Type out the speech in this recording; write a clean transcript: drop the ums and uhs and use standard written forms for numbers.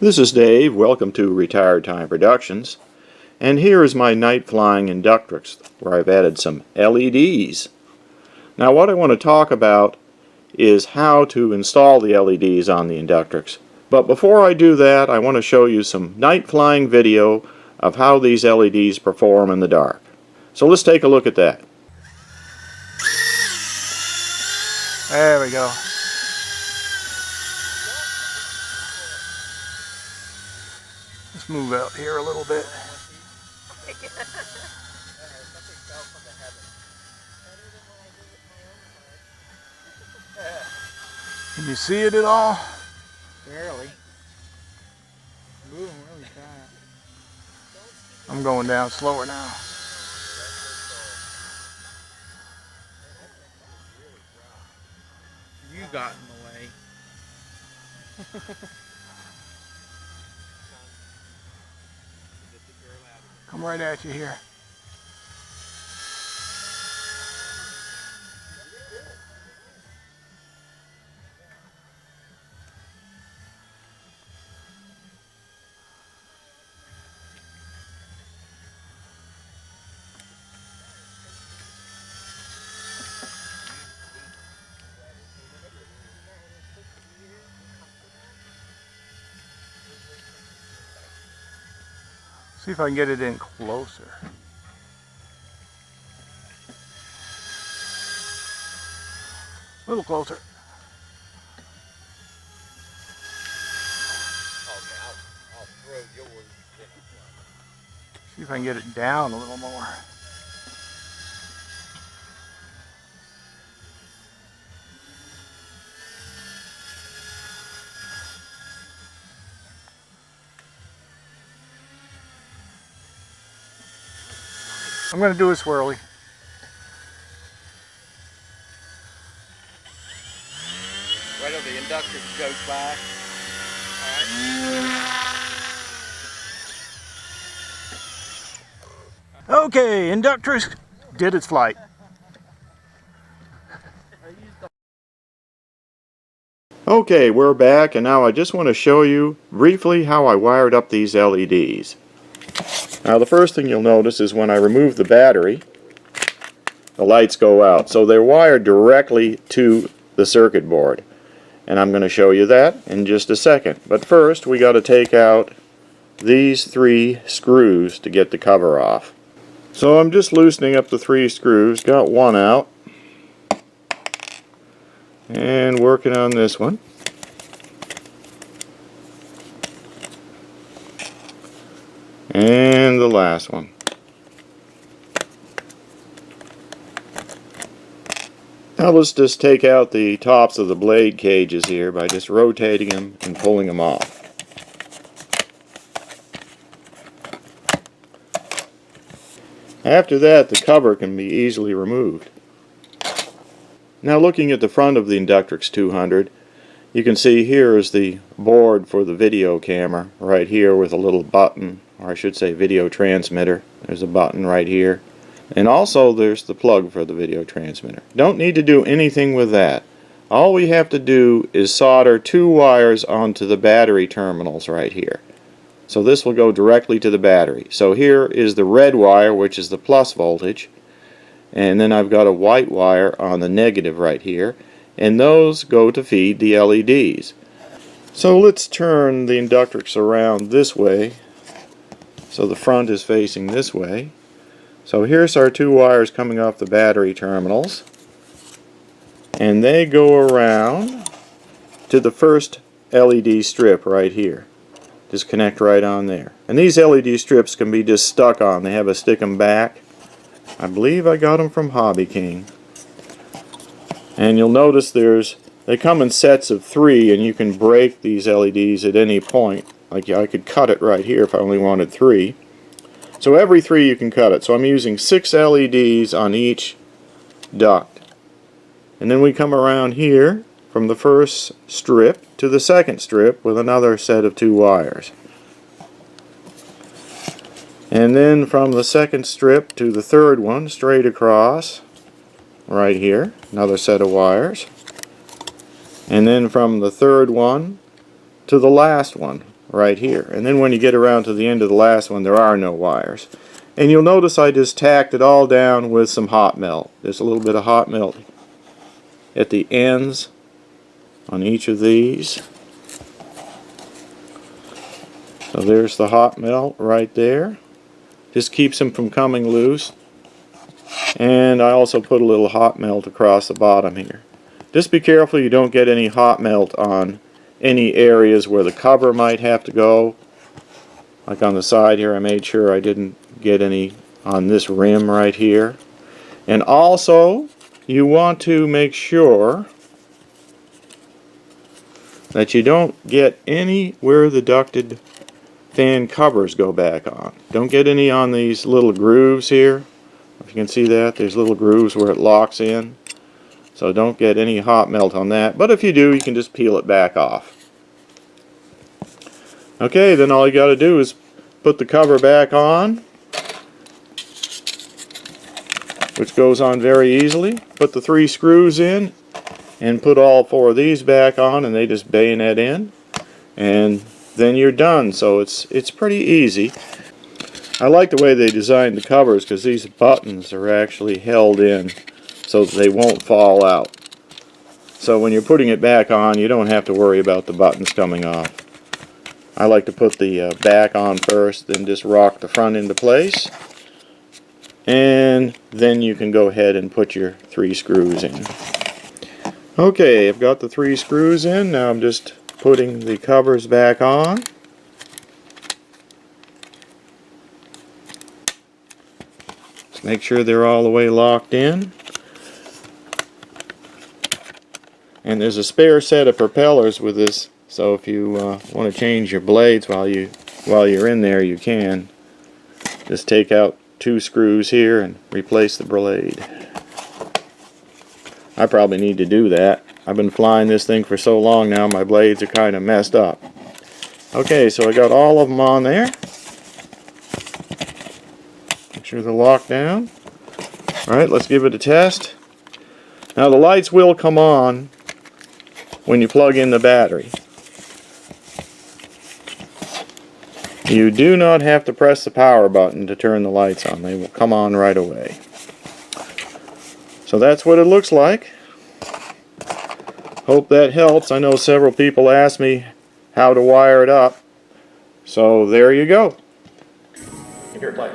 This is Dave. Welcome to Retired Time Productions. And here is my night flying Inductrix, where I've added some LEDs. Now what I want to talk about is how to install the LEDs on the Inductrix. But before I do that, I want to show you some night flying video of how these LEDs perform in the dark. So let's take a look at that. There we go. Let's move out here a little bit. Can you see it at all? Barely. Moving really fast. I'm going down slower now. You got in the way. Come right at you here. See if I can get it in closer. A little closer. Okay, I'll throw yours. See if I can get it down a little more. I'm going to do a swirly. Right over the Inductrix goes by. Alright. Okay, Inductrix did its flight. Okay, we're back, and now I just want to show you briefly how I wired up these LEDs. Now the first thing you'll notice is when I remove the battery, the lights go out. So they're wired directly to the circuit board. And I'm going to show you that in just a second. But first we got to take out these 3 screws to get the cover off. So I'm just loosening up the 3 screws, got one out, and working on this one. And the last one. Now let's just take out the tops of the blade cages here by just rotating them and pulling them off. After that, the cover can be easily removed. Now looking at the front of the Inductrix 200, you can see here is the board for the video camera right here with a little button, or I should say video transmitter. There's a button right here. And also there's the plug for the video transmitter. Don't need to do anything with that. All we have to do is solder 2 wires onto the battery terminals right here. So this will go directly to the battery. So here is the red wire, which is the plus voltage. And then I've got a white wire on the negative right here. And those go to feed the LEDs. So let's turn the Inductrix around this way. So the front is facing this way. So here's our 2 wires coming off the battery terminals. And they go around to the first LED strip right here. Just connect right on there. And these LED strips can be just stuck on. They have a stick 'em back. I believe I got them from Hobby King. And you'll notice they come in sets of 3, and you can break these LEDs at any point. Like I could cut it right here if I only wanted 3. So every 3 you can cut it. So I'm using 6 LEDs on each duct. And then we come around here from the first strip to the second strip with another set of 2 wires. And then from the second strip to the third one, straight across, right here, another set of wires. And then from the third one to the last one, right here. And then when you get around to the end of the last one, there are no wires. And you'll notice I just tacked it all down with some hot melt. There's a little bit of hot melt at the ends on each of these. So there's the hot melt right there. Just keeps them from coming loose. And I also put a little hot melt across the bottom here. Just be careful you don't get any hot melt on any areas where the cover might have to go. Like on the side here, I made sure I didn't get any on this rim right here. And also, you want to make sure that you don't get any where the ducted fan covers go back on. Don't get any on these little grooves here. If you can see that, there's little grooves where it locks in. So don't get any hot melt on that. But if you do, you can just peel it back off. Okay, then all you got to do is put the cover back on, which goes on very easily. Put the 3 screws in and put all 4 of these back on, and they just bayonet in, and then you're done. So it's pretty easy. I like the way they designed the covers because these buttons are actually held in so that they won't fall out. So when you're putting it back on, you don't have to worry about the buttons coming off. I like to put the back on first, then just rock the front into place, and then you can go ahead and put your 3 screws in. Okay, I've got the 3 screws in. Now I'm just putting the covers back on. Just make sure they're all the way locked in. And there's a spare set of propellers with this, so if you want to change your blades while you're in there, you can. Just take out 2 screws here and replace the blade. I probably need to do that. I've been flying this thing for so long now, my blades are kind of messed up. Okay, so I got all of them on there. Make sure they're locked down. Alright, let's give it a test. Now the lights will come on when you plug in the battery. You do not have to press the power button to turn the lights on. They will come on right away. So that's what it looks like. Hope that helps. I know several people asked me how to wire it up. So there you go. Here, play.